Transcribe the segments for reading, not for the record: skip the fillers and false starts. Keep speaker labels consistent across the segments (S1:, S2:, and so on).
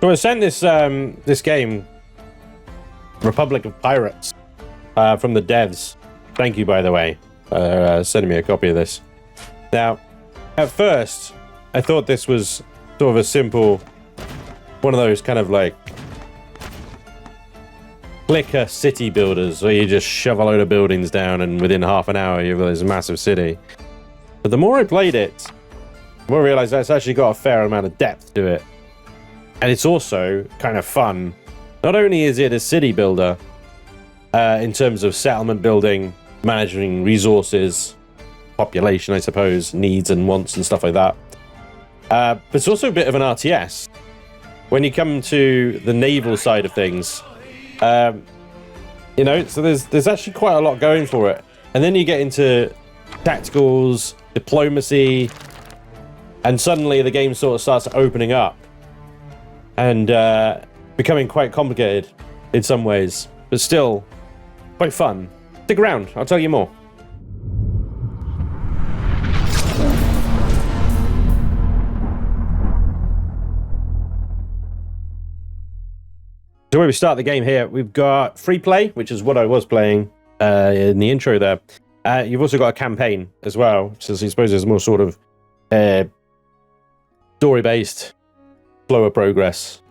S1: So I sent this game, Republic of Pirates, from the devs. Thank you, by the way, sending me a copy of this. Now, at first, I thought this was sort of a simple, one of those kind of like clicker city builders where you just shove a load of buildings down and within half an hour you've got this massive city. But the more I played it, the more I realized that's actually got a fair amount of depth to it. And it's also kind of fun. Not only is it a city builder, in terms of settlement building, managing resources, population, I suppose, needs and wants and stuff like that. But it's also a bit of an RTS. When you come to the naval side of things, you know, so there's actually quite a lot going for it. And then you get into tacticals, diplomacy, and suddenly the game sort of starts opening up and becoming quite complicated in some ways, but still quite fun. Stick around, I'll tell you more. So where we start the game here, we've got free play, which is what I was playing in the intro there. You've also got a campaign as well, so I suppose there's more sort of story-based, slower progress,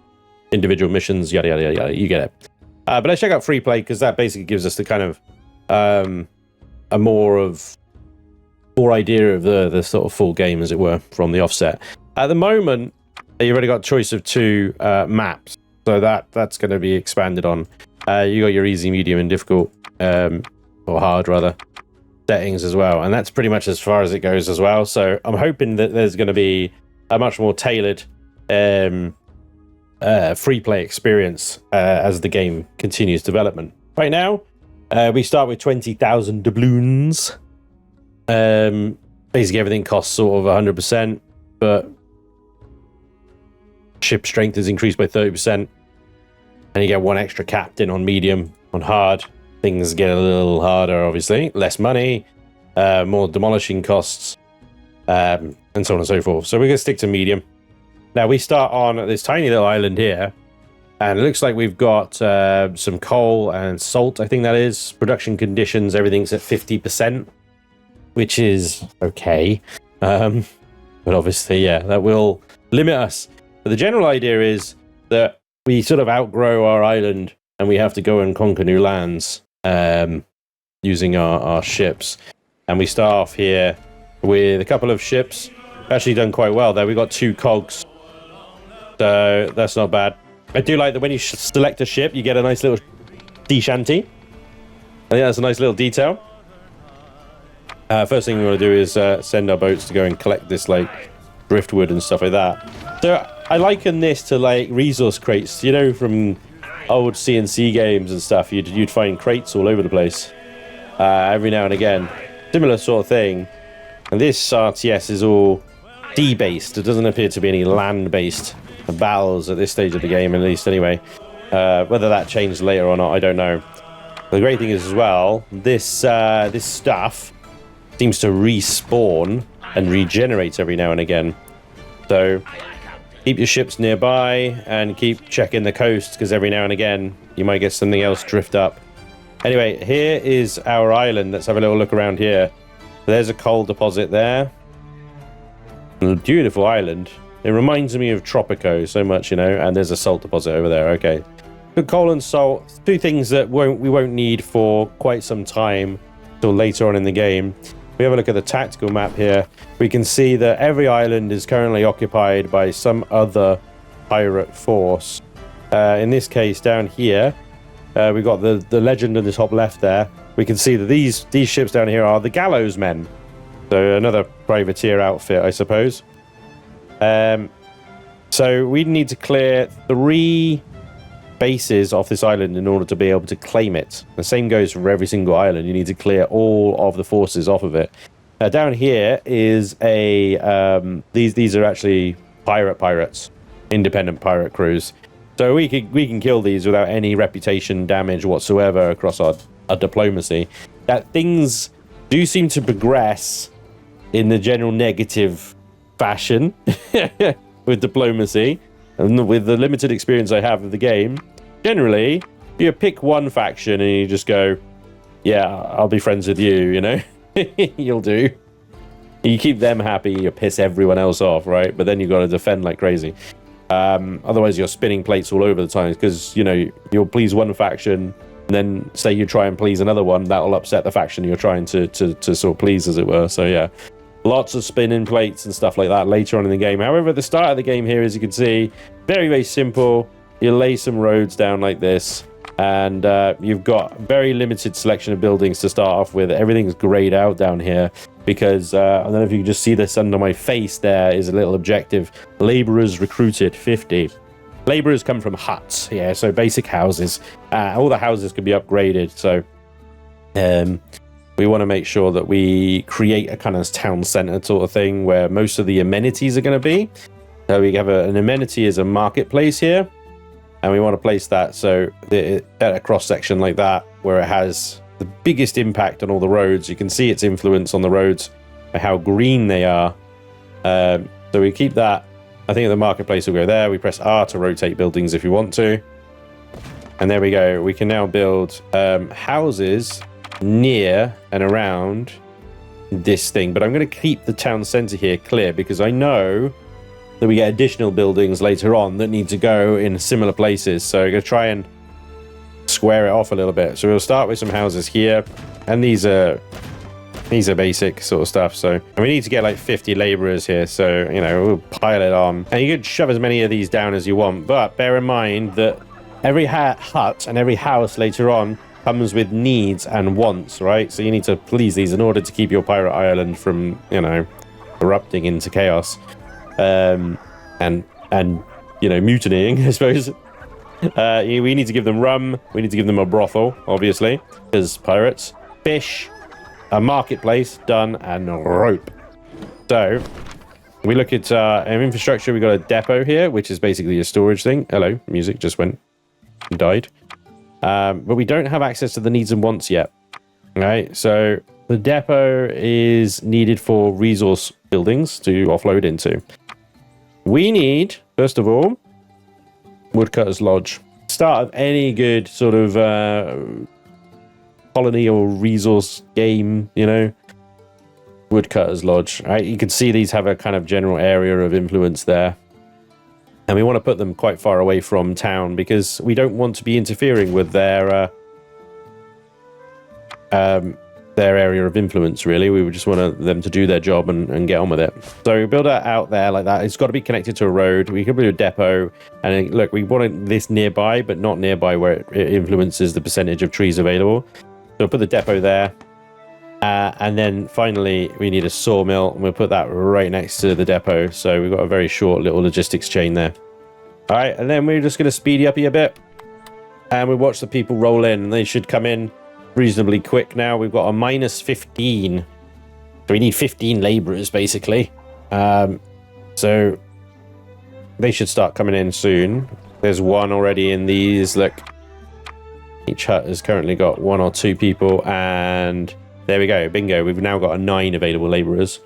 S1: individual missions, yada, yada, yada, you get it. But let's check out free play, because that basically gives us the kind of a more idea of the sort of full game, as it were, from the offset. At the moment, you've already got a choice of 2 maps. So that's going to be expanded on. You got your easy, medium, and difficult, or hard rather, settings as well, and that's pretty much as far as it goes as well. So I'm hoping that there's going to be a much more tailored free play experience as the game continues development. Right now, we start with 20,000 doubloons. Basically, everything costs sort of 100%, but ship strength is increased by 30%, and you get 1 extra captain on medium. On hard, things get a little harder, obviously. Less money, more demolishing costs, and so on and so forth. So we're going to stick to medium. Now, we start on this tiny little island here, and it looks like we've got some coal and salt, I think that is. Production conditions, everything's at 50%, which is okay. But obviously, yeah, that will limit us. But the general idea is that we sort of outgrow our island and we have to go and conquer new lands using our ships. And we start off here with a couple of ships. Actually done quite well there. We got 2 cogs. So that's not bad. I do like that when you select a ship, you get a nice little sea shanty. I think that's a nice little detail. First thing we want to do is send our boats to go and collect this like driftwood and stuff like that. So I liken this to like resource crates, you know, from old CNC games and stuff. You'd find crates all over the place every now and again. Similar sort of thing. And this RTS is all sea-based. It doesn't appear to be any land-based battles at this stage of the game, at least anyway. Whether that changed later or not, I don't know. The great thing is as well, this stuff seems to respawn and regenerate every now and again. So keep your ships nearby and keep checking the coast, because every now and again you might get something else drift up. Anyway, here is our island. Let's have a little look around here. There's a coal deposit there. A beautiful island. It reminds me of Tropico so much, you know, and there's a salt deposit over there. Okay. Good coal and salt. 2 things that we won't need for quite some time till later on in the game. We have a look at the tactical map here. We can see that every island is currently occupied by some other pirate force. In this case, down here, we've got the legend in the top left there. We can see that these ships down here are the Gallows Men. So another privateer outfit, I suppose. So we need to clear 3 bases off this island in order to be able to claim it. The same goes for every single island. You need to clear all of the forces off of it. Down here is a these are actually pirates, independent pirate crews. So we can kill these without any reputation damage whatsoever across our diplomacy. That things do seem to progress in the general negative fashion with diplomacy. And with the limited experience I have of the game, generally, you pick one faction and you just go, yeah, I'll be friends with you, you know? You'll do. You keep them happy, you piss everyone else off, right? But then you've got to defend like crazy. Otherwise, you're spinning plates all over the time because, you know, you'll please one faction, and then say you try and please another one, that'll upset the faction you're trying to sort of please, as it were. So, yeah, lots of spinning plates and stuff like that later on in the game. However, at the start of the game here, as you can see, very, very simple. You lay some roads down like this, and you've got very limited selection of buildings to start off with. Everything's grayed out down here because I don't know if you can just see this under my face. There is a little objective. Laborers recruited 50. Laborers come from huts, yeah, so basic houses. All the houses can be upgraded, so we want to make sure that we create a kind of town center sort of thing where most of the amenities are going to be. So we have an amenity as a marketplace here, and we want to place that so at a cross section like that, where it has the biggest impact on all the roads. You can see its influence on the roads by how green they are. So we keep that. I think the marketplace will go there. We press R to rotate buildings if you want to. And there we go. We can now build houses near and around this thing. But I'm going to keep the town center here clear because I know that we get additional buildings later on that need to go in similar places. So I'm going to try and square it off a little bit. So we'll start with some houses here. And these are basic sort of stuff. So and we need to get like 50 laborers here. So, you know, we'll pile it on. And you could shove as many of these down as you want. But bear in mind that every hut and every house later on comes with needs and wants, right? So you need to please these in order to keep your pirate island from, you know, erupting into chaos. And you know, mutinying, I suppose. We need to give them rum. We need to give them a brothel, obviously, because pirates. Fish. A marketplace, done, and rope. So, we look at our infrastructure. We've got a depot here, which is basically a storage thing. Hello, music just went and died. But we don't have access to the needs and wants yet. All right, so the depot is needed for resource buildings to offload into. We need, first of all, Woodcutter's Lodge. Start of any good sort of colony or resource game, you know, Woodcutter's Lodge. Right, you can see these have a kind of general area of influence there, and we want to put them quite far away from town because we don't want to be interfering with their area of influence. Really, we would just want them to do their job and get on with it. So we build it out there like that. It's got to be connected to a road. We could do a depot, and look, we want this nearby, but not nearby where it influences the percentage of trees available. So we'll put the depot there. And then finally, we need a sawmill, and we'll put that right next to the depot. So we've got a very short little logistics chain there. All right, and then we're just going to speed you up a bit. And we watch the people roll in. They should come in reasonably quick now. We've got a minus 15. So we need 15 laborers, basically. So they should start coming in soon. There's one already in these. Look. Each hut has currently got 1 or 2 people, and there we go, bingo. We've now got 9 available laborers.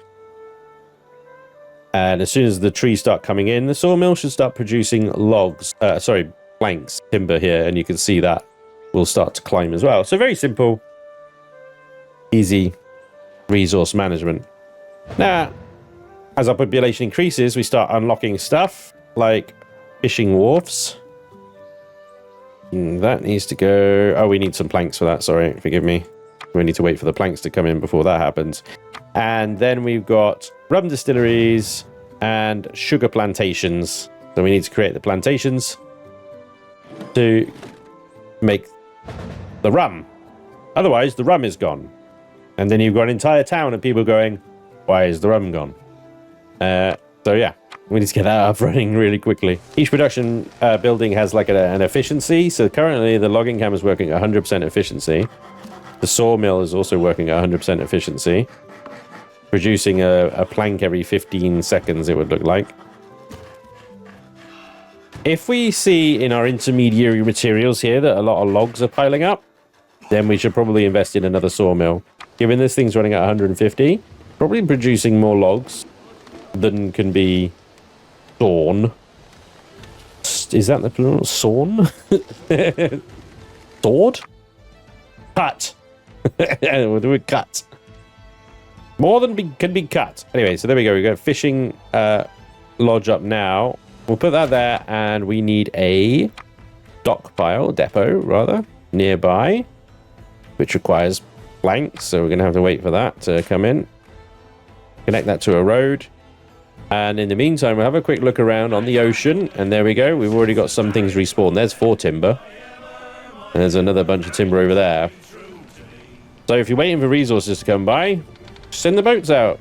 S1: And as soon as the trees start coming in, the sawmill should start producing planks, timber here, and you can see that will start to climb as well. So very simple, easy resource management. Now, as our population increases, we start unlocking stuff like fishing wharfs. That needs to go. Oh, we need some planks for that. Sorry, forgive me. We need to wait for the planks to come in before that happens. And then we've got rum distilleries and sugar plantations. So we need to create the plantations to make the rum. Otherwise, the rum is gone. And then you've got an entire town of people going, why is the rum gone? So yeah. We need to get that up running really quickly. Each production building has like an efficiency. So currently the logging cam is working at 100% efficiency. The sawmill is also working at 100% efficiency. Producing a plank every 15 seconds, it would look like. If we see in our intermediary materials here that a lot of logs are piling up, then we should probably invest in another sawmill. Given this thing's running at 150, probably producing more logs than can be sawn. Is that the plural? Sawn? Sword? Cut. We'll do a cut. More than can be cut. Anyway, so there we go. We've got fishing lodge up now. We'll put that there, and we need a depot, rather, nearby, which requires planks, so we're going to have to wait for that to come in. Connect that to a road. And in the meantime, we'll have a quick look around on the ocean, and there we go. We've already got some things respawned. There's 4 timber. And there's another bunch of timber over there. So if you're waiting for resources to come by, send the boats out.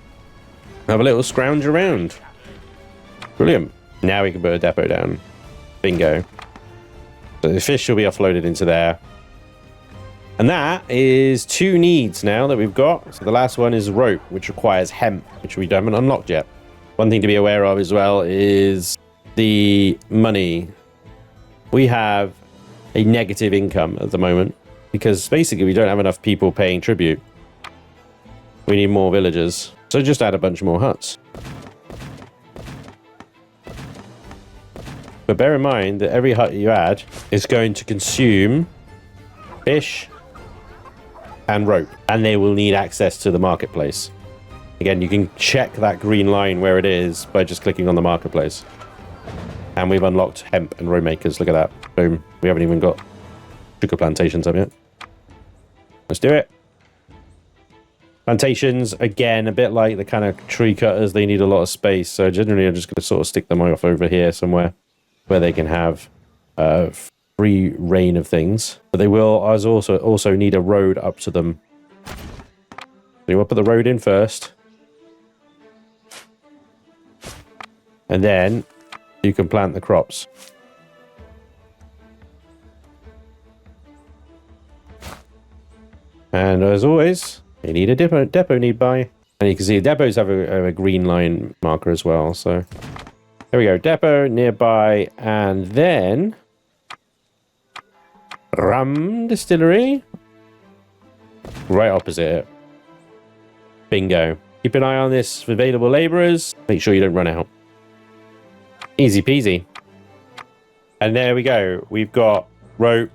S1: Have a little scrounge around. Brilliant. Now we can put a depot down. Bingo. So the fish will be offloaded into there. And that is 2 needs now that we've got. So the last one is rope, which requires hemp, which we haven't unlocked yet. One thing to be aware of as well is the money. We have a negative income at the moment because basically we don't have enough people paying tribute. We need more villagers. So just add a bunch more huts. But bear in mind that every hut you add is going to consume fish and rope, and they will need access to the marketplace. Again, you can check that green line where it is by just clicking on the marketplace. And we've unlocked hemp and rope makers. Look at that. Boom. We haven't even got sugar plantations up yet. Let's do it. Plantations, again, a bit like the kind of tree cutters, they need a lot of space. So generally, I'm just going to sort of stick them off over here somewhere where they can have free reign of things. But they will also need a road up to them. So you want to put the road in first. And then you can plant the crops. And as always, you need a depot nearby. And you can see depots have a green line marker as well. So there we go, depot nearby. And then rum distillery right opposite it. Bingo. Keep an eye on this for available laborers. Make sure you don't run out. Easy peasy. And there we go. We've got rope,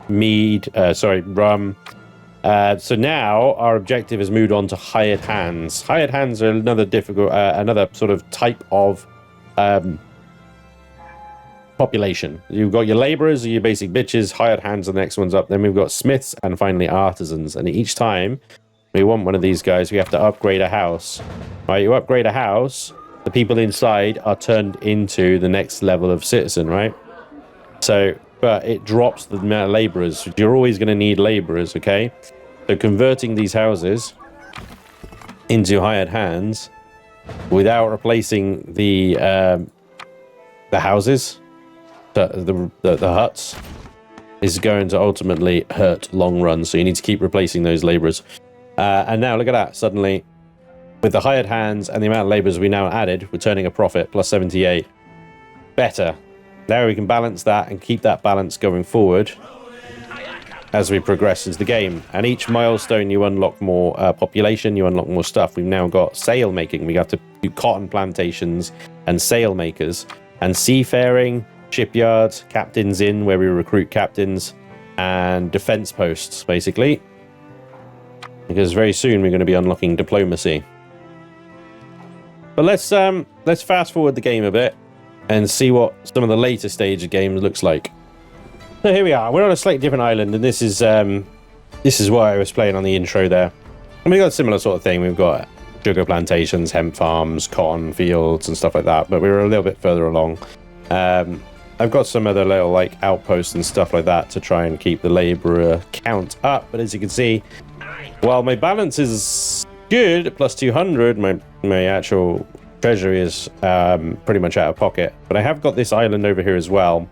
S1: rum. So now our objective has moved on to hired hands. Hired hands are another another sort of type of population. You've got your laborers, your basic bitches, hired hands are the next ones up. Then we've got smiths and finally artisans. And each time we want one of these guys, we have to upgrade a house. Right, you upgrade a house, the people inside are turned into the next level of citizen, right? So, but it drops the amount of laborers. You're always going to need laborers, okay? So converting these houses into hired hands without replacing the houses, the huts, is going to ultimately hurt long run. So you need to keep replacing those laborers. And now look at that. Suddenly, with the hired hands and the amount of laborers we now added, we're turning a profit, plus 78. Better. Now we can balance that and keep that balance going forward as we progress into the game. And each milestone, you unlock more population, you unlock more stuff. We've now got sail making. We have to do cotton plantations and sail makers. And seafaring, shipyards, captains inn, where we recruit captains, and defense posts, basically. Because very soon we're going to be unlocking diplomacy. But let's fast forward the game a bit and see what some of the later stage of games looks like. So here we are. We're on a slightly different island, and this is what I was playing on the intro there. And we've got a similar sort of thing. We've got sugar plantations, hemp farms, cotton fields, and stuff like that. But we're a little bit further along. I've got some other little like outposts and stuff like that to try and keep the labourer count up. But as you can see, while my balance is good at plus 200, my actual treasury is pretty much out of pocket. But I have got this island over here as well.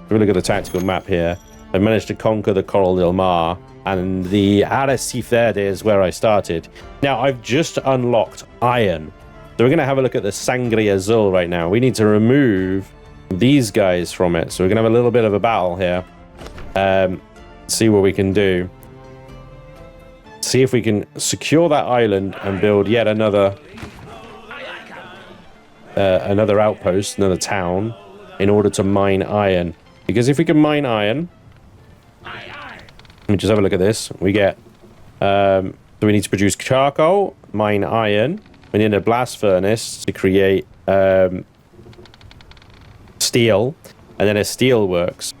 S1: If we look at the tactical map here, I managed to conquer the Coral del Mar, and the RTS is where I started. Now, I've just unlocked iron. So we're going to have a look at the Sangre Azul right now. We need to remove these guys from it. So we're going to have a little bit of a battle here. See what we can do. See if we can secure that island and build yet another outpost, another town. in order to mine iron. Because if we can mine iron, let me just have a look at this. We get, so we need to produce charcoal, mine iron. We need a blast furnace to create steel, and then a steel works.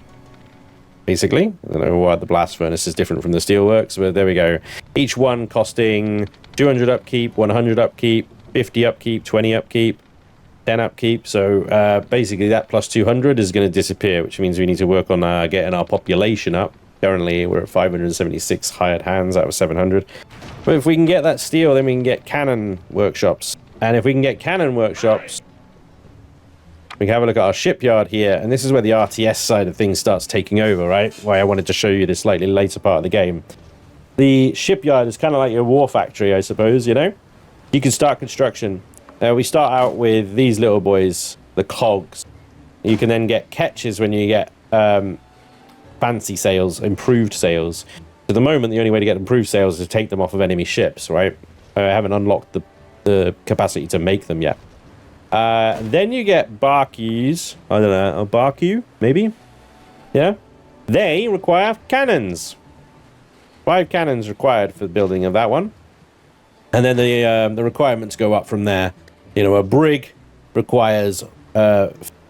S1: Basically, I don't know why the blast furnace is different from the steel works, but there we go. Each one costing 200 upkeep, 100 upkeep, 50 upkeep, 20 upkeep, 10 upkeep. So basically that plus 200 is going to disappear, which means we need to work on getting our population up. Currently we're at 576 hired hands out of 700. But if we can get that steel, then we can get cannon workshops. And if we can get cannon workshops, we can have a look at our shipyard here. And this is where the RTS side of things starts taking over, right? Why I wanted to show you this slightly later part of the game. The shipyard is kind of like your war factory, I suppose, you know? You can start construction. We start out with these little boys, the cogs. You can then get catches when you get fancy sails, improved sails. At the moment, the only way to get improved sails is to take them off of enemy ships, right? I haven't unlocked the capacity to make them yet. Then you get barkies. I don't know, a barku, maybe? Yeah? They require cannons. 5 cannons required for the building of that one. And then the requirements go up from there. You know, a brig requires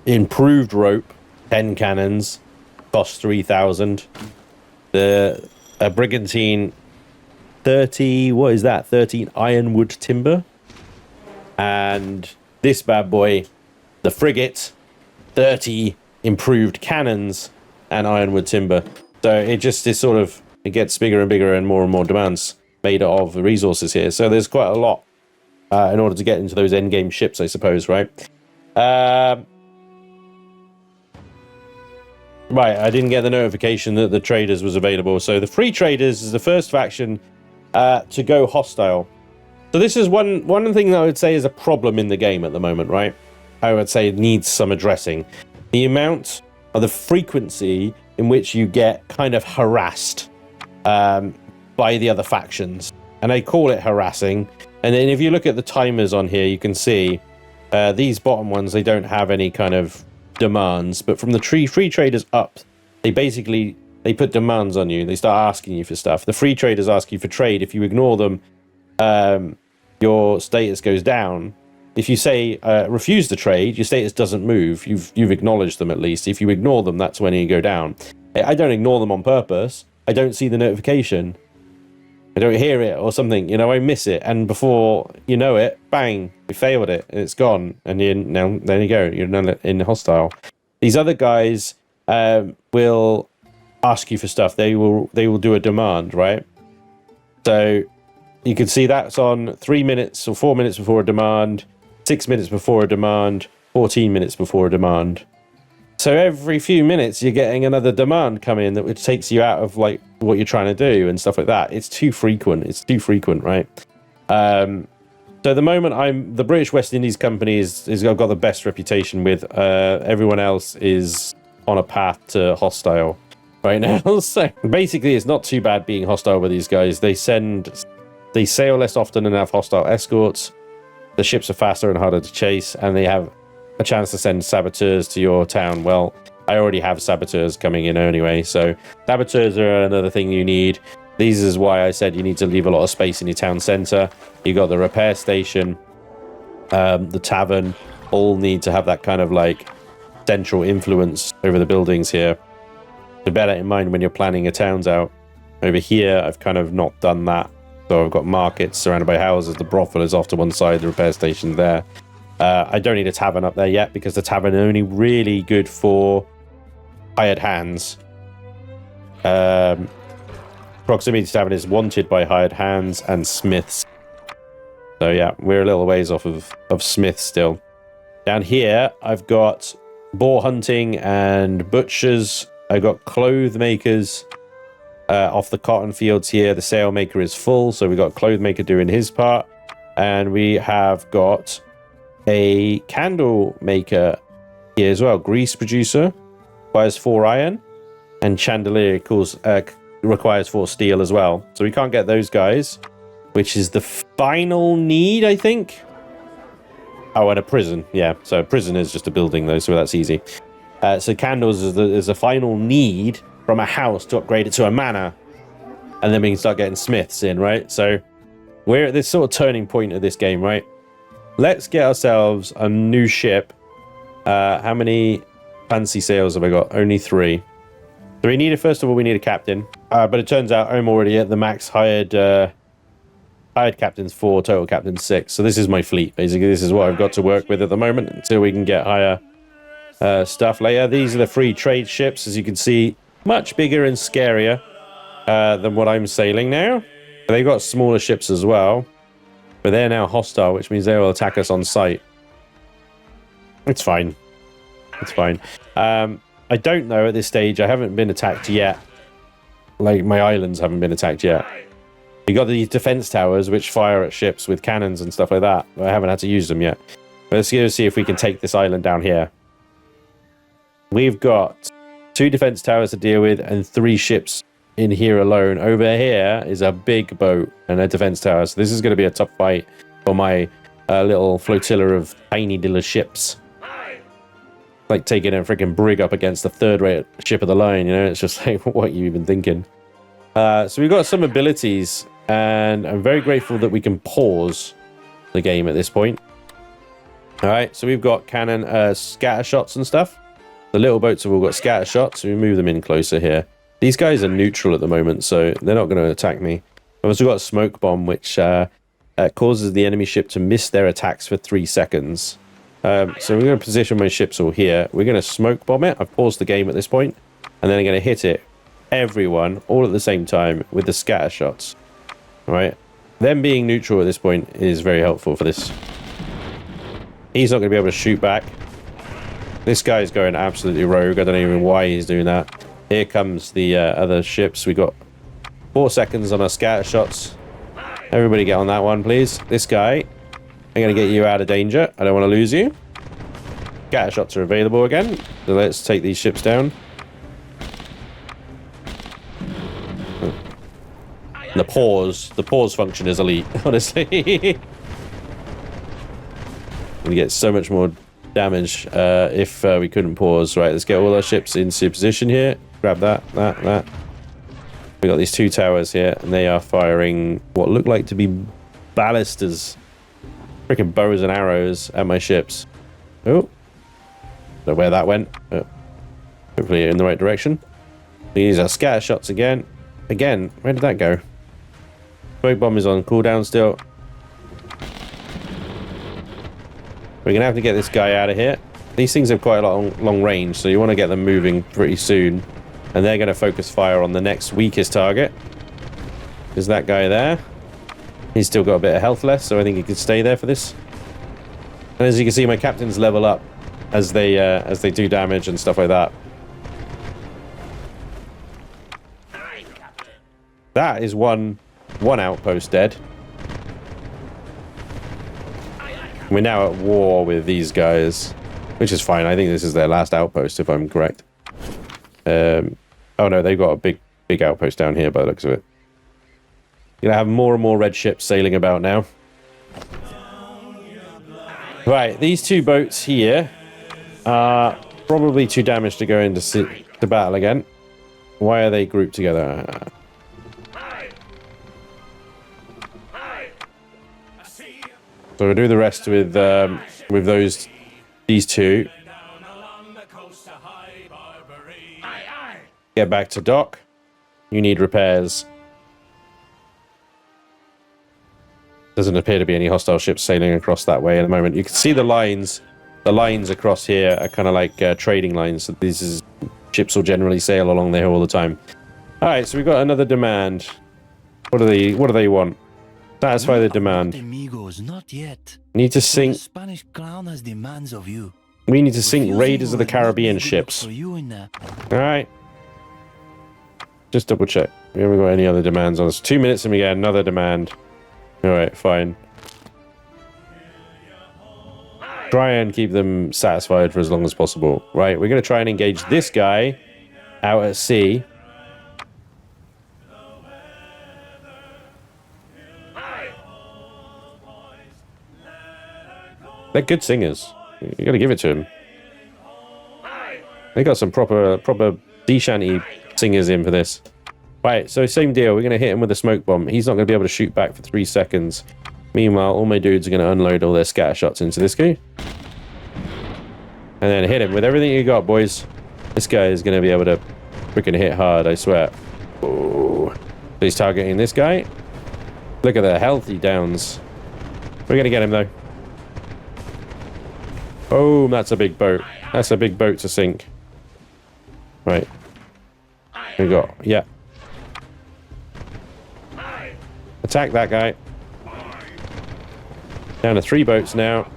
S1: improved rope, 10 cannons, costs 3,000. A brigantine, 30, what is that? 13 ironwood timber. And this bad boy, the frigate, 30 improved cannons and ironwood timber. So it just is sort of, it gets bigger and bigger and more demands made of the resources here. So there's quite a lot in order to get into those endgame ships, I suppose, right? Right, I didn't get the notification that the traders was available. So the free traders is the first faction to go hostile. So this is one thing that I would say is a problem in the game at the moment, right? I would say it needs some addressing. The amount or the frequency in which you get kind of harassed by the other factions. And I call it harassing. And then if you look at the timers on here, you can see these bottom ones, they don't have any kind of demands. But from the free traders up, they put demands on you. They start asking you for stuff. The free traders ask you for trade. If you ignore them, your status goes down. If you say refuse the trade, your status doesn't move. You've acknowledged them at least. If you ignore them, that's when you go down. I don't ignore them on purpose. I don't see the notification. I don't hear it or something, you know, I miss it. And before you know it, bang, you failed it and it's gone. And now there you go, you're in hostile. These other guys will ask you for stuff. They will do a demand, right? So you can see that's on 3 minutes or 4 minutes before a demand, 6 minutes before a demand, 14 minutes before a demand. So every few minutes you're getting another demand come in which takes you out of like what you're trying to do and stuff like that. It's too frequent. It's too frequent, right? So at the moment, the British West Indies company is got the best reputation with. Everyone else is on a path to hostile right now. So basically, it's not too bad being hostile with these guys. They sail less often and have hostile escorts. The ships are faster and harder to chase, and they have a chance to send saboteurs to your town. Well, I already have saboteurs coming in anyway, so saboteurs are another thing you need. These is why I said you need to leave a lot of space in your town center. You got the repair station, the tavern, all need to have that kind of like central influence over the buildings here. So bear that in mind when you're planning your towns out. Over here, I've kind of not done that. So I've got markets surrounded by houses. The brothel is off to one side, the repair station there. I don't need a tavern up there yet because the tavern is only really good for hired hands. Proximity to tavern is wanted by hired hands and smiths. So yeah, we're a little ways off of smiths still. Down here, I've got boar hunting and butchers. I've got clothes makers off the cotton fields here. The sailmaker is full, so we've got clothes maker doing his part. And we have got a candle maker here as well. Grease producer requires 4 iron, and chandelier requires 4 steel as well. So we can't get those guys, which is the final need, I think. Oh, and a prison. Yeah, so a prison is just a building though, so that's easy. So candles is the final need from a house to upgrade it to a manor. And then we can start getting smiths in, right? So we're at this sort of turning point of this game, right? Let's get ourselves a new ship. How many fancy sails have I got? Only 3. So first of all, we need a captain. But it turns out I'm already at the max hired captains 4, total captains 6. So this is my fleet, basically. This is what I've got to work with at the moment until we can get higher stuff later. These are the free trade ships, as you can see. Much bigger and scarier than what I'm sailing now. They've got smaller ships as well. But they're now hostile, which means they will attack us on sight. It's fine. It's fine. I don't know at this stage. I haven't been attacked yet. Like, my islands haven't been attacked yet. You got these defense towers which fire at ships with cannons and stuff like that. I haven't had to use them yet. But let's go see if we can take this island down here. We've got 2 defense towers to deal with and 3 ships in here alone. Over here is a big boat and a defense tower. So this is going to be a tough fight for my little flotilla of tiny little ships. Like taking a freaking brig up against the 3rd-rate ship of the line, you know? It's just like, what are you even thinking? So we've got some abilities, and I'm very grateful that we can pause the game at this point. All right, so we've got cannon scatter shots and stuff. The little boats have all got scatter shots, so we move them in closer here. These guys are neutral at the moment, so they're not going to attack me. I've also got a smoke bomb, which causes the enemy ship to miss their attacks for 3 seconds. So we're going to position my ships all here. We're going to smoke bomb it. I've paused the game at this point, and then I'm going to hit it, everyone, all at the same time with the scatter shots. All right? Them being neutral at this point is very helpful for this. He's not going to be able to shoot back. This guy's going absolutely rogue. I don't even know why he's doing that. Here comes the other ships. We got 4 seconds on our scatter shots. Everybody get on that one, please. This guy, I'm going to get you out of danger. I don't want to lose you. Scatter shots are available again. So let's take these ships down. The pause function is elite, honestly. We get so much more damage if we couldn't pause. Right, let's get all our ships into position here. Grab that. We got these 2 towers here, and they are firing what look like to be ballistas. Freaking bows and arrows at my ships. Oh. Don't know where that went. Oh. Hopefully in the right direction. These are scatter shots again. Again, where did that go? Smoke bomb is on cooldown still. We're going to have to get this guy out of here. These things have quite a long range, so you want to get them moving pretty soon. And they're going to focus fire on the next weakest target. Is that guy there? He's still got a bit of health left, so I think he could stay there for this. And as you can see, my captains level up as they do damage and stuff like that. That is one outpost dead. We're now at war with these guys, which is fine. I think this is their last outpost, if I'm correct. Oh no, they've got a big outpost down here by the looks of it. You're gonna have more and more red ships sailing about now. Right, these 2 boats here are probably too damaged to go into battle again. Why are they grouped together? So we'll do the rest with these 2. Get back to dock. You need repairs. Doesn't appear to be any hostile ships sailing across that way at the moment. You can see the lines. The lines across here are kind of like trading lines. So these ships will generally sail along there all the time. All right, so we've got another demand. What do they want? Satisfy the demand.
S2: Not yet.
S1: Need to sink.
S2: The Spanish crown has demands of you.
S1: We need to sink Raiders of the Caribbean ships. All right. Just double check. We haven't got any other demands on us. 2 minutes and we get another demand. All right, fine. Try and keep them satisfied for as long as possible. Right, we're going to try and engage this guy out at sea. They're good singers. You got to give it to them. They got some proper sea shanty singers in for this. Right, so same deal. We're going to hit him with a smoke bomb. He's not going to be able to shoot back for 3 seconds. Meanwhile, all my dudes are going to unload all their scatter shots into this guy. And then hit him with everything you got, boys. This guy is going to be able to freaking hit hard, I swear. Oh, he's targeting this guy. Look at the health he downs. We're going to get him, though. Boom, that's a big boat. That's a big boat to sink. Right. We got, yeah. Attack that guy. Down to 3 boats now.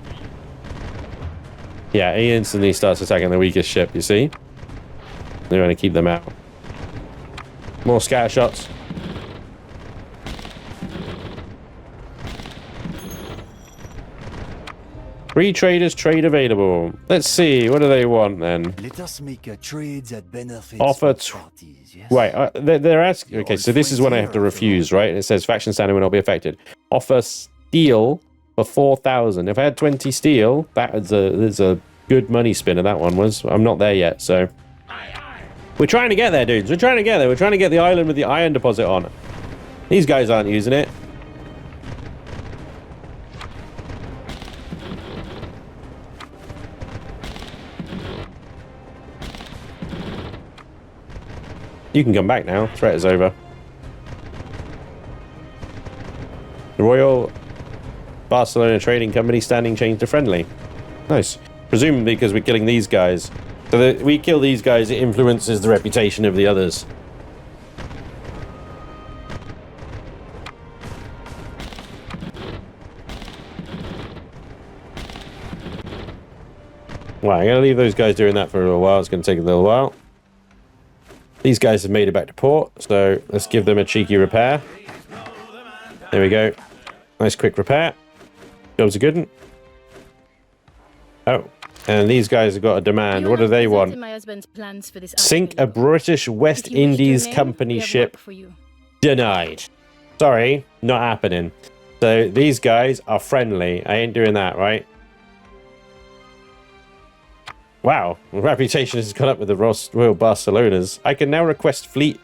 S1: Yeah, he instantly starts attacking the weakest ship, you see? They're going to keep them out. More scatter shots. Free traders trade available. Let's see, what do they want then?
S2: Let us make a trade that benefits
S1: Offer
S2: both parties, yes?
S1: Right, they're asking. Okay, so this is when I have to refuse, right? It says faction standing will not be affected. Offer steel for 4,000. If I had 20 steel, there's a good money spinner. That one was. I'm not there yet, so we're trying to get there, dudes. We're trying to get there. We're trying to get the island with the iron deposit on. These guys aren't using it. You can come back now. Threat is over. The Royal Barcelona Trading Company standing changed to friendly. Nice. Presumably because we're killing these guys. So that we kill these guys, it influences the reputation of the others. Well, I'm going to leave those guys doing that for a little while. It's going to take a little while. These guys have made it back to port, so let's give them a cheeky repair. There we go. Nice quick repair. Job's a good one. Oh, and these guys have got a demand. What do they want? Sink a British West Indies company ship. Denied. Sorry, not happening. So these guys are friendly. I ain't doing that, right? Wow, my reputation has gone up with the Royal Barcelonas. I can now request fleet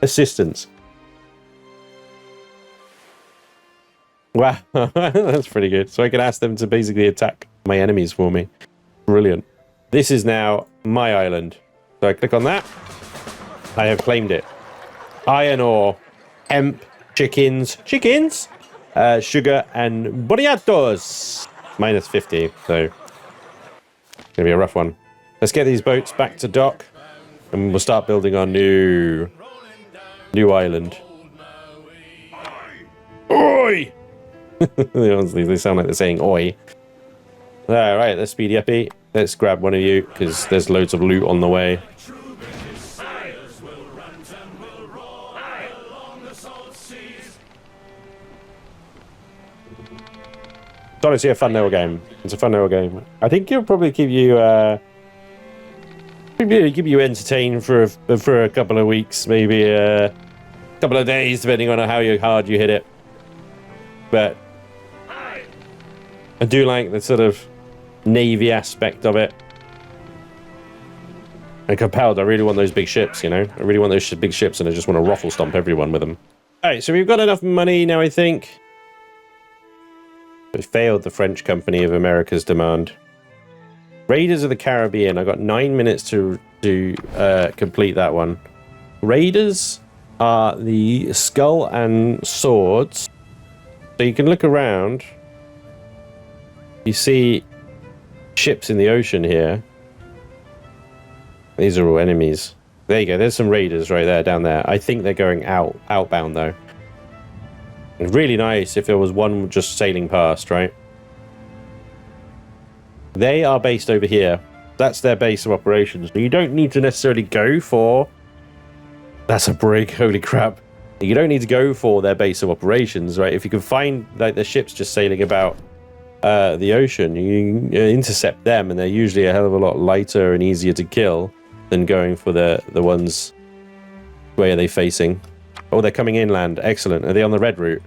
S1: assistance. Wow, that's pretty good. So I can ask them to basically attack my enemies for me. Brilliant. This is now my island. So I click on that. I have claimed it. Iron ore, hemp, chickens, sugar, and boniatos. Minus 50, so gonna be a rough one. Let's get these boats back to dock, and we'll start building our new island. Oi! Honestly, they sound like they're saying oi. All right, let's speedy up. Let's grab one of you because there's loads of loot on the way. It's honestly a fun little game. It's a fun little game. I think it'll probably keep you entertained for a couple of weeks, maybe a couple of days, depending on how hard you hit it. But I do like the sort of navy aspect of it. And compelled, I really want those big ships, you know? I really want those big ships, and I just want to ruffle stomp everyone with them. Alright, so we've got enough money now, I think. We failed the French Company of America's demand. Raiders of the Caribbean. I got 9 minutes to complete that one. Raiders are the skull and swords. So you can look around. You see ships in the ocean here. These are all enemies. There you go. There's some raiders right there, down there. I think they're going outbound though. Really nice if there was one just sailing past, right? They are based over here. That's their base of operations. You don't need to necessarily go for... That's a brig, holy crap. You don't need to go for their base of operations, right? If you can find like the ships just sailing about the ocean, you can intercept them, and they're usually a hell of a lot lighter and easier to kill than going for the ones... Where are they facing? Oh, they're coming inland. Excellent. Are they on the red route?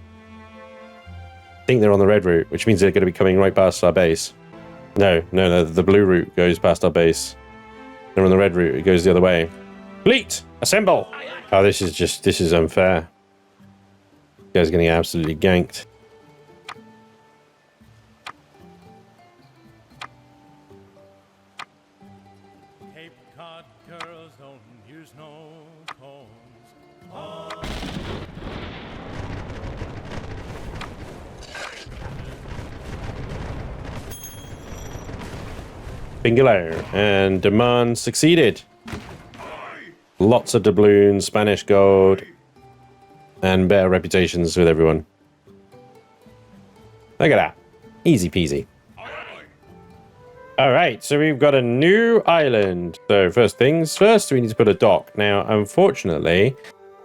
S1: I think they're on the red route, which means they're going to be coming right past our base. No, the blue route goes past our base. They're on the red route. It goes the other way. Fleet, assemble! Oh, this is unfair. You guys are getting absolutely ganked.
S3: Cape Cod girls don't use no tones.
S1: Bingo, and demand succeeded. Lots of doubloons, Spanish gold, and better reputations with everyone. Look at that. Easy peasy. Alright, so we've got a new island. So first things first, we need to put a dock. Now, unfortunately,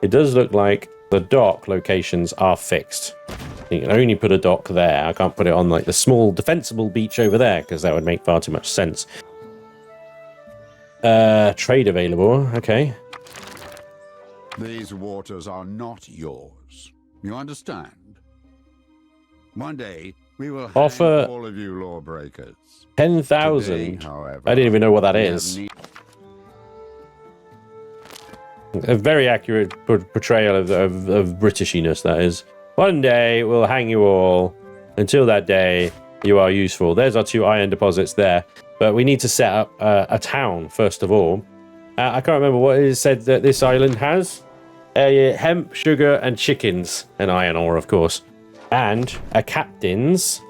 S1: it does look like the dock locations are fixed. You can only put a dock there. I can't put it on like the small defensible beach over there because that would make far too much sense. Trade available. Okay.
S4: These waters are not yours. You understand? One day we will
S1: Offer
S4: hang all of you lawbreakers.
S1: 10,000.
S4: Today, however,
S1: I didn't even know what that
S4: we
S1: is.
S4: have
S1: A very accurate portrayal of Britishiness, that is. One day we'll hang you all. Until that day, you are useful. There's our 2 iron deposits there. But we need to set up a town, first of all. I can't remember what it is said that this island has. Hemp, sugar, and chickens. And iron ore, of course. And a captain's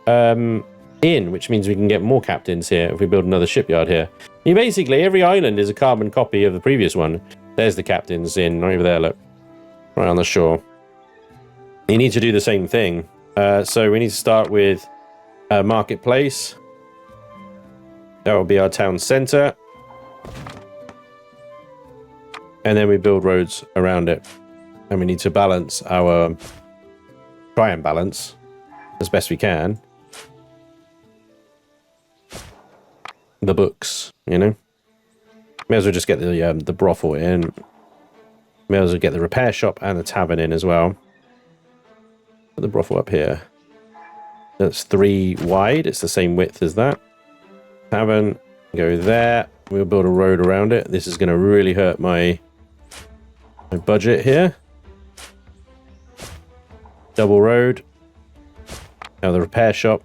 S1: inn, which means we can get more captains here if we build another shipyard here. Basically, every island is a carbon copy of the previous one. There's the captain's inn, right over there, look. Right on the shore. You need to do the same thing. So we need to start with a marketplace. That will be our town center. And then we build roads around it. And we need to balance our... Try and balance as best we can. The books, you know? May as well just get the brothel in. May as well get the repair shop and the tavern in as well. Put the brothel up here. That's 3 wide. It's the same width as that. Tavern, go there. We'll build a road around it. This is going to really hurt my budget here. Double road. Now the repair shop.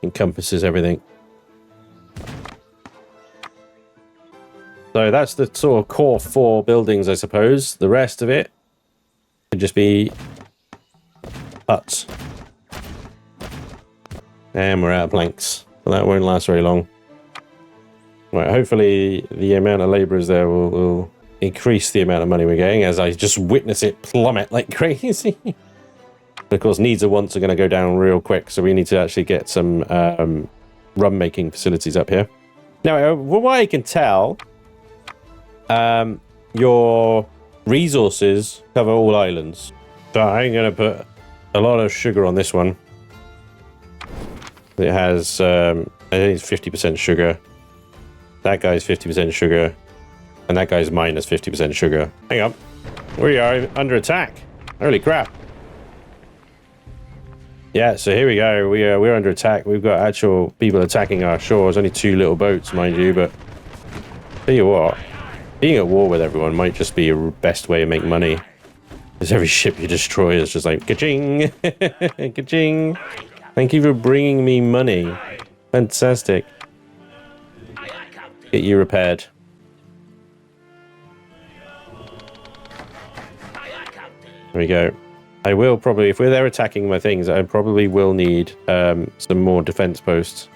S1: Encompasses everything. So that's the sort of core 4 buildings, I suppose. The rest of it could just be huts. And we're out of planks. But that won't last very long. Right, hopefully the amount of labourers there will increase the amount of money we're getting as I just witness it plummet like crazy. Of course, needs and wants are going to go down real quick, so we need to actually get some rum-making facilities up here. Now, from what I can tell, your resources cover all islands. So I'm going to put a lot of sugar on this one. It has, I think it's 50% sugar. That guy's 50% sugar. And that guy's minus 50% sugar. Hang on. We are under attack. Holy crap. Yeah, so here we go. We're under attack. We've got actual people attacking our shores. Only 2 little boats, mind you, but tell you what, being at war with everyone might just be your best way to make money. Because every ship you destroy is just like, ka-ching! Ka-ching! Thank you for bringing me money. Fantastic. Get you repaired. There we go. I will probably, if they're attacking my things, I probably will need some more defense posts.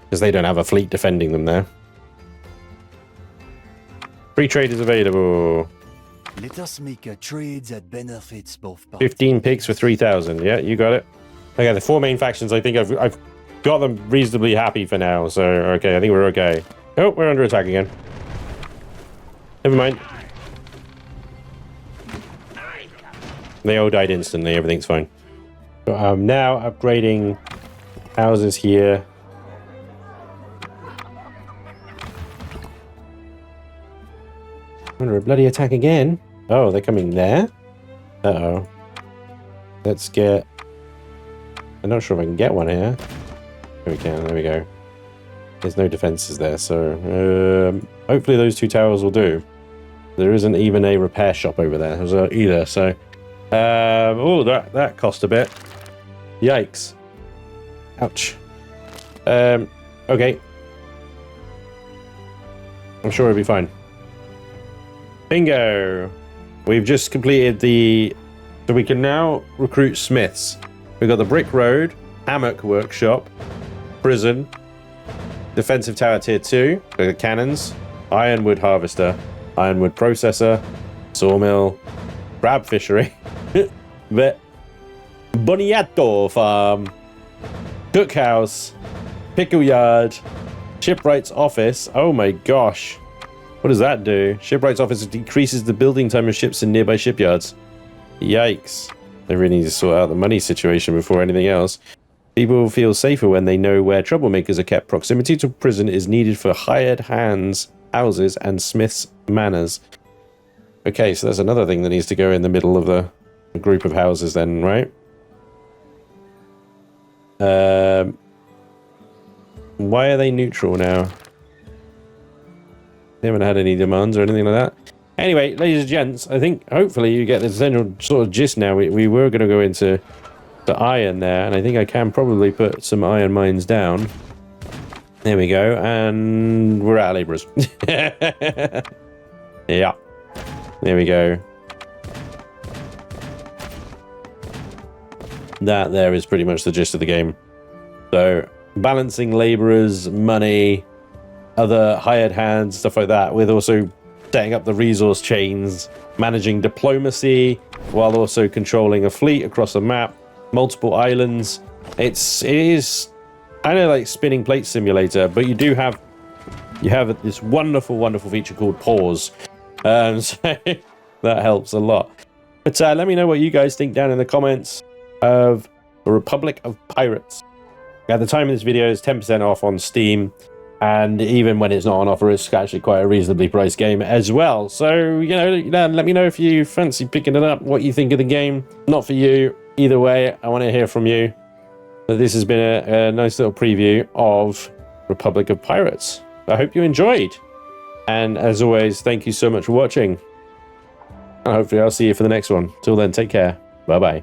S1: Because they don't have a fleet defending them there. Free trade is available.
S2: Let us make a trade that benefits both parties.
S1: 15 pigs for 3,000. Yeah, you got it. Okay, the 4 main factions, I think I've got them reasonably happy for now. So, okay, I think we're okay. Oh, we're under attack again. Never mind. They all died instantly. Everything's fine. But I'm now upgrading houses here. under a bloody attack again. Oh, they're coming there? Uh-oh. Let's get... I'm not sure if I can get one here. There we can, there we go. There's no defenses there, so... hopefully those 2 towers will do. There isn't even a repair shop over there either, so... oh, that cost a bit. Yikes. Ouch. Okay. I'm sure it'll be fine. Bingo! We've just completed the... So we can now recruit smiths. We've got the Brick Road, Hammock Workshop, Prison, Defensive Tower Tier 2, the Cannons, Ironwood Harvester, Ironwood Processor, Sawmill, Crab Fishery, Boniato Farm, Cookhouse, Pickle Yard, Shipwright's Office. Oh my gosh. What does that do? Shipwright's Office decreases the building time of ships in nearby shipyards. Yikes. They really need to sort out the money situation before anything else. People feel safer when they know where troublemakers are kept. Proximity to prison is needed for hired hands, houses, and smiths' manors. Okay, so that's another thing that needs to go in the middle of the group of houses then, right? Why are they neutral now? They haven't had any demands or anything like that. Anyway, ladies and gents, I think hopefully you get the general sort of gist now. We were going to go into the iron there, and I think I can probably put some iron mines down. There we go, and we're out of labourers. Yeah. There we go. That there is pretty much the gist of the game. So, balancing labourers, money, other hired hands, stuff like that, with also setting up the resource chains, managing diplomacy, while also controlling a fleet across a map, multiple islands. It is kind of like spinning plate simulator, but you have this wonderful feature called pause. So that helps a lot. But let me know what you guys think down in the comments of the Republic of Pirates. At the time of this video, it's 10% off on Steam. And even when it's not on offer, it's actually quite a reasonably priced game as well. So, let me know if you fancy picking it up, what you think of the game. Not for you. Either way, I want to hear from you. But this has been a nice little preview of Republic of Pirates. I hope you enjoyed. And as always, thank you so much for watching. And hopefully I'll see you for the next one. Till then, take care. Bye-bye.